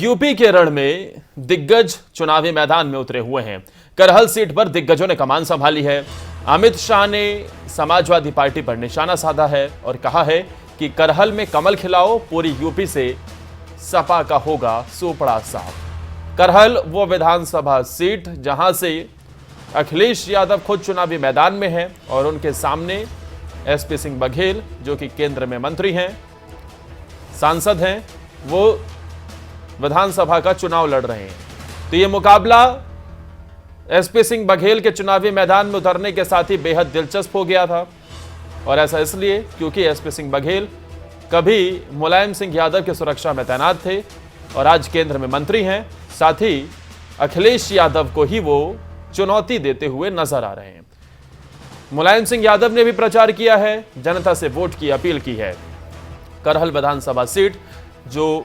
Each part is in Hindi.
यूपी के रण में दिग्गज चुनावी मैदान में उतरे हुए हैं। करहल सीट पर दिग्गजों ने कमान संभाली है। अमित शाह ने समाजवादी पार्टी पर निशाना साधा है और कहा है कि करहल में कमल खिलाओ, पूरी यूपी से सपा का होगा सुपड़ा साफ। करहल वो विधानसभा सीट जहां से अखिलेश यादव खुद चुनावी मैदान में हैं और उनके सामने एसपी सिंह बघेल जो कि केंद्र में मंत्री हैं, सांसद हैं, वो विधानसभा का चुनाव लड़ रहे हैं। तो यह मुकाबला एसपी सिंह बघेल के चुनावी मैदान में उतरने के साथ ही बेहद दिलचस्प हो गया था और ऐसा इसलिए क्योंकि एसपी सिंह बघेल कभी मुलायम सिंह यादव की सुरक्षा में तैनात थे और आज केंद्र में मंत्री हैं। साथ ही अखिलेश यादव को ही वो चुनौती देते हुए नजर आ रहे हैं। मुलायम सिंह यादव ने भी प्रचार किया है, जनता से वोट की अपील की है। करहल विधानसभा सीट जो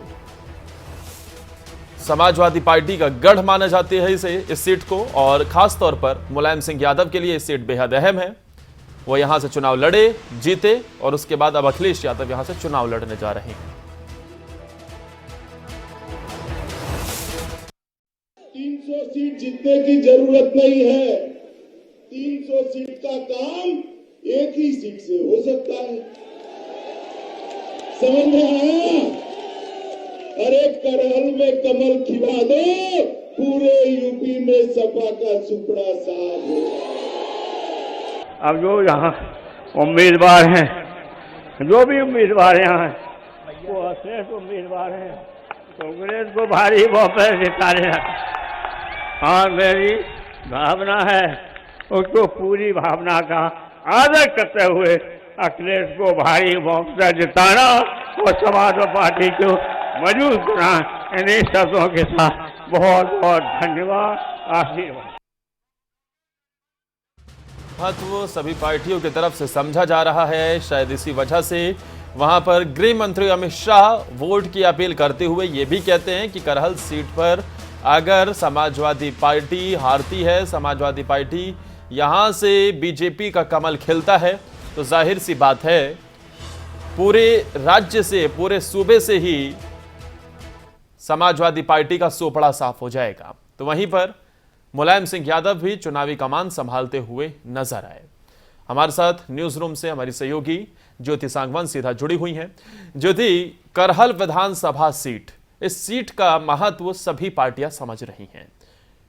समाजवादी पार्टी का गढ़ माना जाती है इस सीट को, और खास तौर पर मुलायम सिंह यादव के लिए इस सीट बेहद अहम है। वो यहां से चुनाव लड़े, जीते और उसके बाद अब अखिलेश यादव यहां से चुनाव लड़ने जा रहे हैं। 300 सीट जीतने की जरूरत नहीं है। 300 सीट का काम एक ही सीट से हो सकता है। समझ में आया? अरे करहल में कमल खिला दो, पूरे यूपी में सपा का सुपड़ा साफ हो। अब जो यहाँ उम्मीदवार हैं, जो भी उम्मीदवार यहाँ हैं, वो श्रेष्ठ उम्मीदवार हैं। कांग्रेस को भारी बहुमत जिताने और मेरी भावना है उसको पूरी भावना का आदर करते हुए अखिलेश को भारी बहुमत जिताना और समाजवादी पार्टी को मजबूत बनाना। इन्हीं शब्दों के साथ बहुत बहुत धन्यवाद, आशीर्वाद। महत्व सभी पार्टियों की तरफ से समझा जा रहा है। शायद इसी वजह से वहां पर गृह मंत्री अमित शाह वोट की अपील करते हुए ये भी कहते हैं कि करहल सीट पर अगर समाजवादी पार्टी हारती है, समाजवादी पार्टी यहां से बीजेपी का कमल खिलता है, तो जाहिर सी बात है पूरे राज्य से, पूरे सूबे से ही समाजवादी पार्टी का सोपड़ा साफ हो जाएगा। तो वहीं पर मुलायम सिंह यादव भी चुनावी कमान संभालते हुए नजर आए। हमारे साथ न्यूज रूम से हमारी सहयोगी ज्योति सांगवान सीधा जुड़ी हुई हैं। ज्योति, करहल विधानसभा सीट, इस सीट का महत्व सभी पार्टियां समझ रही हैं।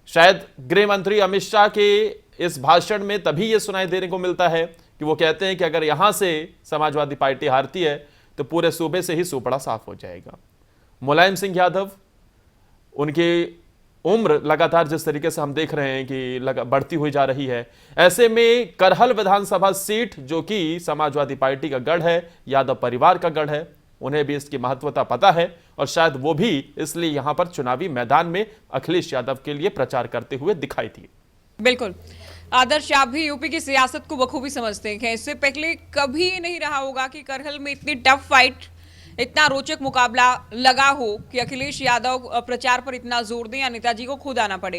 शायद गृह मंत्री अमित शाह के इस भाषण में तभी यह सुनाई देने को मिलता है कि वो कहते हैं कि अगर यहां से समाजवादी पार्टी हारती है तो पूरे सूबे से ही सोपड़ा साफ हो जाएगा। मुलायम सिंह यादव, उनकी उम्र लगातार जिस तरीके से हम देख रहे हैं कि बढ़ती हुई जा रही है, ऐसे में करहल विधानसभा सीट जो कि समाजवादी पार्टी का गढ़ है, यादव परिवार का गढ़ है, उन्हें भी इसकी महत्वता पता है और शायद वो भी इसलिए यहां पर चुनावी मैदान में अखिलेश यादव के लिए प्रचार करते हुए दिखाई दिए। बिल्कुल आदर्श, आप भी यूपी की सियासत को बखूबी समझते हैं। इससे पहले कभी नहीं रहा होगा कि करहल में इतनी टफ फाइट, इतना रोचक मुकाबला लगा हो कि अखिलेश यादव प्रचार पर इतना जोर दें या नेताजी को खुद आना पड़े।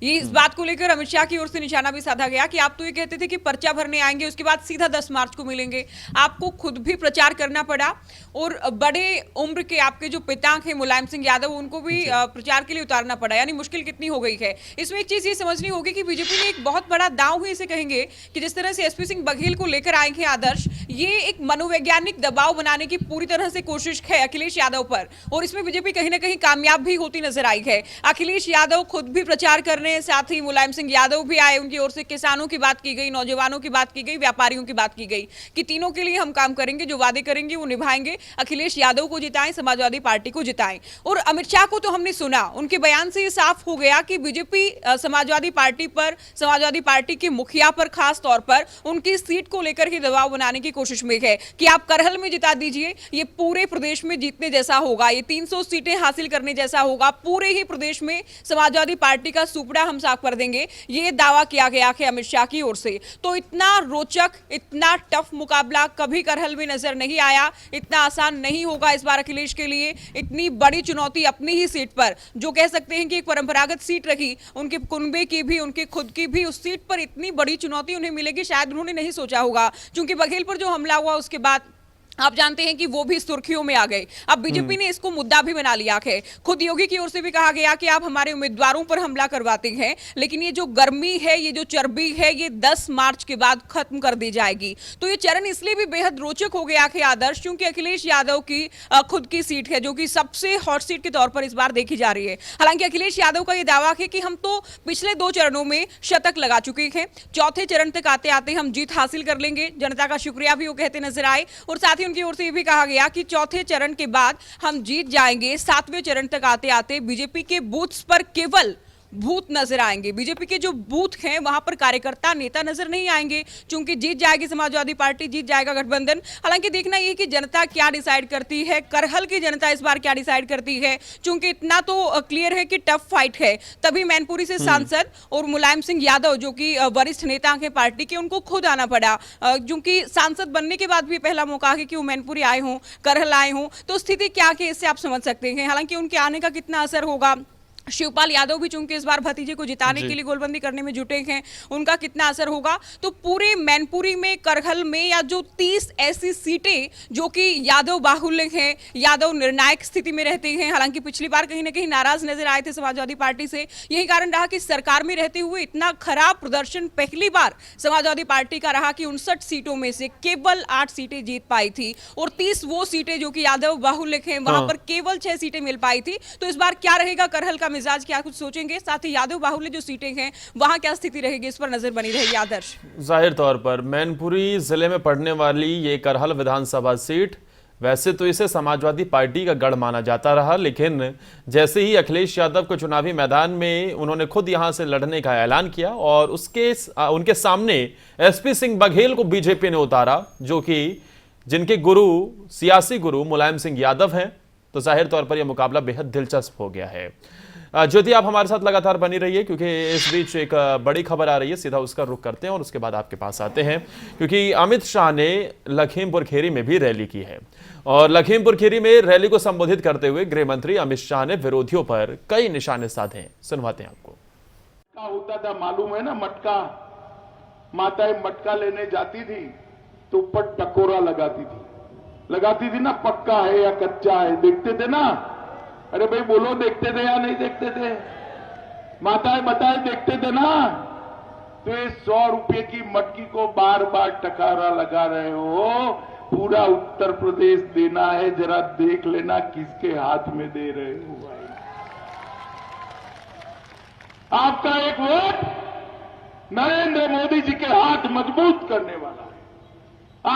ये इस बात को लेकर अमित शाह की ओर से निशाना भी साधा गया कि आप तो ये कहते थे कि पर्चा भरने आएंगे, उसके बाद सीधा 10 मार्च को मिलेंगे। आपको खुद भी प्रचार करना पड़ा और बड़े उम्र के आपके जो पिता थे मुलायम सिंह यादव, उनको भी प्रचार के लिए उतारना पड़ा। यानी मुश्किल कितनी हो गई है। इसमें एक चीज ये समझनी होगी कि बीजेपी ने एक बहुत बड़ा दांव हुई इसे कहेंगे कि जिस तरह से एसपी सिंह बघेल को लेकर आए थे आदर्श, ये एक मनोवैज्ञानिक दबाव बनाने की पूरी तरह से कोशिश है अखिलेश यादव पर, और इसमें बीजेपी कहीं ना कहीं कामयाब भी होती नजर आई है। अखिलेश यादव खुद भी प्रचार करने, साथ ही मुलायम सिंह यादव भी आए, उनकी ओर से किसानों की बात की गई, नौजवानों की बात की गई, व्यापारियों की बात की गई कि तीनों के लिए हम काम करेंगे, जो वादे करेंगे वो निभाएंगे। अखिलेश यादव को जिताएं, समाजवादी पार्टी को जिताएं। और अमित शाह को तो हमने सुना, उनके बयान से ये साफ हो गया कि बीजेपी समाजवादी पार्टी पर, समाजवादी पार्टी के मुखिया पर खास तौर पर उनकी सीट को लेकर ही दबाव बनाने की कोशिश में है कि आप करहल में जिता दीजिए, ये पूरे प्रदेश में जीतने जैसा होगा, ये 300 सीटें हासिल करने जैसा होगा, पूरे ही प्रदेश में समाजवादी पार्टी का सुपड़ा हम साफ कर देंगे, ये दावा किया गया है अमित शाह की ओर से। तो इतना रोचक, इतना टफ मुकाबला कभी करहल में नजर नहीं आया। इतना आसान नहीं होगा इस बार अखिलेश के लिए। इतनी बड़ी चुनौती अपनी ही सीट पर, जो कह सकते हैं कि एक परंपरागत सीट रही, उनके कुनबे की भी, उनके खुद की भी, उस सीट पर इतनी बड़ी चुनौती उन्हें मिलेगी शायद उन्होंने नहीं सोचा होगा। क्योंकि बघेल पर जो हमला हुआ उसके बाद आप जानते हैं कि वो भी सुर्खियों में आ गए। अब बीजेपी ने इसको मुद्दा भी बना लिया है। खुद योगी की ओर से भी कहा गया कि आप हमारे उम्मीदवारों पर हमला करवाते हैं, लेकिन ये जो गर्मी है, ये जो चर्बी है, ये 10 मार्च के बाद खत्म कर दी जाएगी। तो ये चरण इसलिए भी बेहद रोचक हो गया है आदर्श, क्योंकि अखिलेश यादव की खुद की सीट है जो कि सबसे हॉट सीट के तौर पर इस बार देखी जा रही है। हालांकि अखिलेश यादव का यह दावा है कि हम तो पिछले 2 चरणों में शतक लगा चुके हैं, चौथे चरण तक आते आते हम जीत हासिल कर लेंगे। जनता का शुक्रिया भी वो कहते नजर आए और साथ ही उनकी ओर से भी कहा गया कि चौथे चरण के बाद हम जीत जाएंगे। 7वें चरण तक आते आते बीजेपी के बूथ्स पर केवल भूत नजर आएंगे। बीजेपी के जो बूथ हैं वहां पर कार्यकर्ता नेता नजर नहीं आएंगे, क्योंकि जीत जाएगी समाजवादी पार्टी, जीत जाएगा गठबंधन। हालांकि देखना यह कि जनता क्या डिसाइड करती है, करहल की जनता इस बार क्या डिसाइड करती है, क्योंकि इतना तो क्लियर है कि टफ फाइट है। तभी मैनपुरी से सांसद और मुलायम सिंह यादव जो कि वरिष्ठ नेता हैं पार्टी के, उनको खुद आना पड़ा, क्योंकि सांसद बनने के बाद भी पहला मौका है कि वो मैनपुरी आए हों, करहल आए हों। तो स्थिति क्या है इससे आप समझ सकते हैं। हालांकि उनके आने का कितना असर होगा, शिवपाल यादव भी चूंकि इस बार भतीजे को जिताने के लिए गोलबंदी करने में जुटे हैं, उनका कितना असर होगा। तो पूरे मैनपुरी में, करहल में, या जो 30 ऐसी सीटें जो कि यादव बाहुल्य हैं, यादव निर्णायक स्थिति में रहते हैं। हालांकि पिछली बार कहीं ना कहीं नाराज नजर आए थे समाजवादी पार्टी से, यही कारण रहा कि सरकार में रहते हुए इतना खराब प्रदर्शन पहली बार समाजवादी पार्टी का रहा कि 59 सीटों में से केवल 8 सीटें जीत पाई थी और 30 वो सीटें जो कि यादव बाहुल्य हैं वहां पर केवल 6 सीटें मिल पाई थी। तो इस बार क्या रहेगा करहल का मिजाज, क्या कुछ सोचेंगे, साथ ही यादव बाहुल्य जो सीटें हैं वहां क्या स्थिति रहेगी, इस पर नजर बनी रहेगी आदर्श। जाहिर तौर पर मैनपुरी जिले में पड़ने वाली ये करहल विधानसभा सीट, वैसे तो इसे समाजवादी पार्टी का गढ़ माना जाता रहा, लेकिन जैसे ही अखिलेश यादव को चुनावी मैदान में उन्होंने खुद यहां से लड़ने का ऐलान किया और उनके सामने एसपी सिंह बघेल को बीजेपी ने उतारा, जो कि जिनके गुरु, सियासी गुरु मुलायम सिंह यादव हैं, तो जाहिर तौर पर यह मुकाबला बेहद दिलचस्प हो गया है। ज्योति, आप हमारे साथ लगातार बनी रहिए, क्योंकि इस बीच एक बड़ी खबर आ रही है, सीधा उसका रुख करते हैं और उसके बाद आपके पास आते हैं, क्योंकि अमित शाह ने लखीमपुर खीरी में भी रैली की है और लखीमपुर खीरी में रैली को संबोधित करते हुए गृह मंत्री अमित शाह ने विरोधियों पर कई निशाने साधे। सुनवाते हैं आपको। क्या होता था मालूम है ना, मटका, माताएं मटका लेने जाती थी तो ऊपर टकोरा लगाती थी ना, पक्का है या कच्चा है, देखते थे ना। अरे भाई बोलो, देखते थे या नहीं देखते थे? माताएं बताए देखते थे ना। तो ये 100 रुपए की मटकी को बार बार टकारा लगा रहे हो, पूरा उत्तर प्रदेश देना है, जरा देख लेना किसके हाथ में दे रहे हो भाई। आपका एक वोट नरेंद्र मोदी जी के हाथ मजबूत करने वाला है,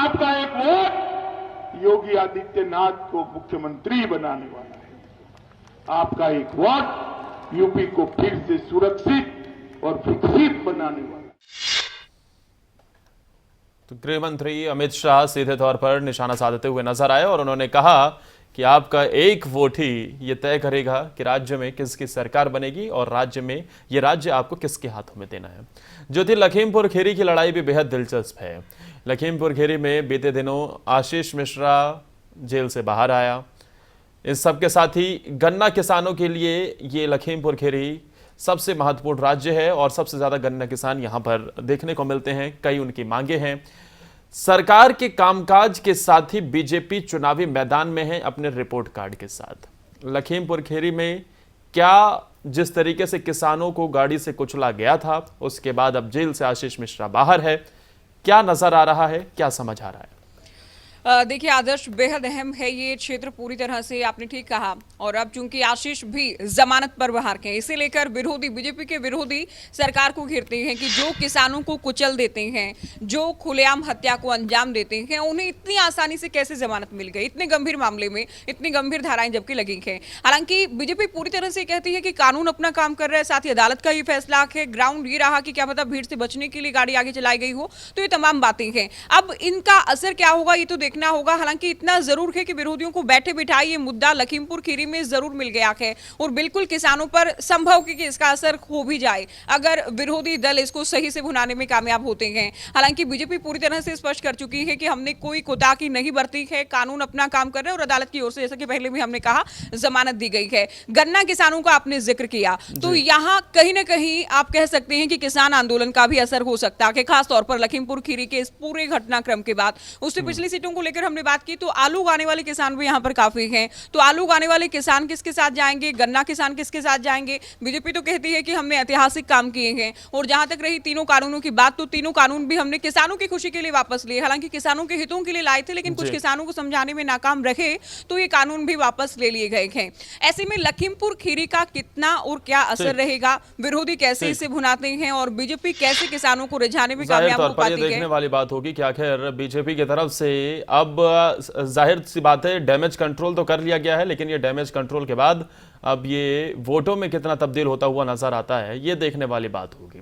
आपका एक वोट योगी आदित्यनाथ को मुख्यमंत्री बनाने वाला है, आपका एक वोट यूपी को फिर से सुरक्षित और विकसित बनाने वाला। तो गृह मंत्री अमित शाह सीधे तौर पर निशाना साधते हुए नजर आए और उन्होंने कहा कि आपका एक वोट ही ये तय करेगा कि राज्य में किसकी सरकार बनेगी और राज्य में ये राज्य आपको किसके हाथों में देना है। ज्योति, लखीमपुर खीरी की लड़ाई भी बेहद दिलचस्प है। लखीमपुर खीरी में बीते दिनों आशीष मिश्रा जेल से बाहर आया। इस सब के साथ ही गन्ना किसानों के लिए ये लखीमपुर खीरी सबसे महत्वपूर्ण राज्य है और सबसे ज्यादा गन्ना किसान यहां पर देखने को मिलते हैं। कई उनकी मांगे हैं। सरकार के कामकाज के साथ ही बीजेपी चुनावी मैदान में है अपने रिपोर्ट कार्ड के साथ। लखीमपुर खीरी में क्या जिस तरीके से किसानों को गाड़ी से कुचला गया था, उसके बाद अब जेल से आशीष मिश्रा बाहर है, क्या नजर आ रहा है, क्या समझ आ रहा है? देखिए आदर्श, बेहद अहम है ये क्षेत्र, पूरी तरह से आपने ठीक कहा। और अब चूंकि आशीष भी जमानत पर बाहर के, इसे लेकर विरोधी, बीजेपी के विरोधी सरकार को घेरते हैं कि जो किसानों को कुचल देते हैं, जो खुलेआम हत्या को अंजाम देते हैं, उन्हें इतनी आसानी से कैसे जमानत मिल गई, इतने गंभीर मामले में इतनी गंभीर धाराएं जबकि लगी हैं। हालांकि बीजेपी पूरी तरह से कहती है कि कानून अपना काम कर रहा है, साथ ही अदालत का ये फैसला है, ग्राउंड ये रहा कि क्या पता भीड़ से बचने के लिए गाड़ी आगे चलाई गई हो। तो ये तमाम बातें हैं। अब इनका असर क्या होगा ये तो देखना होगा। हालांकि इतना जरूर है कि विरोधियों को बैठे बिठाए ये मुद्दा लखीमपुर खीरी में जरूर मिल गया है और बिल्कुल किसानों पर संभव है कि इसका असर हो भी जाए अगर विरोधी दल इसको सही से भुनाने में कामयाब होते हैं। हालांकि बीजेपी पूरी तरह से स्पष्ट कर चुकी है कि हमने कोई कोताही नहीं बरती है, कानून अपना काम कर रहे हैं और अदालत की ओर से, जैसा कि पहले भी हमने कहा, जमानत दी गई है। गन्ना किसानों का आपने जिक्र किया, तो यहाँ कहीं ना कहीं आप कह सकते हैं कि किसान आंदोलन का भी असर हो सकता है, खासतौर पर लखीमपुर खीरी के इस पूरे घटनाक्रम के बाद। उससे पिछली सीटों को लेकर हमने बात की तो आलू उगाने वाले किसान भी यहाँ पर काफी हैं। तो आलू उगाने वाले किसान किसके साथ जाएंगे, गन्ना किसान किसके साथ जाएंगे? बीजेपी तो कहती है कि हमने ऐतिहासिक काम किए हैं। और जहां तक रही तीनों कानूनों की बात, तो तीनों कानून भी हमने किसानों की खुशी के लिए वापस लिए। हालांकि किसानों के हितों के लिए लाए थे, लेकिन कुछ किसानों को समझाने में नाकाम रहे तो ये कानून भी वापस ले लिए गए हैं। ऐसे में लखीमपुर खीरी का कितना और क्या असर रहेगा, विरोधी कैसे इसे भुनाते हैं और बीजेपी कैसे किसानों को रिझाने में जाहिर कामयाब तौर हो पर ये पाती है? देखने वाली बात होगी कि आखिर बीजेपी की तरफ से अब जाहिर सी बात है डैमेज कंट्रोल तो कर लिया गया है, लेकिन ये डैमेज कंट्रोल के बाद अब ये वोटों में कितना तब्दील होता हुआ नजर आता है, ये देखने वाली बात होगी।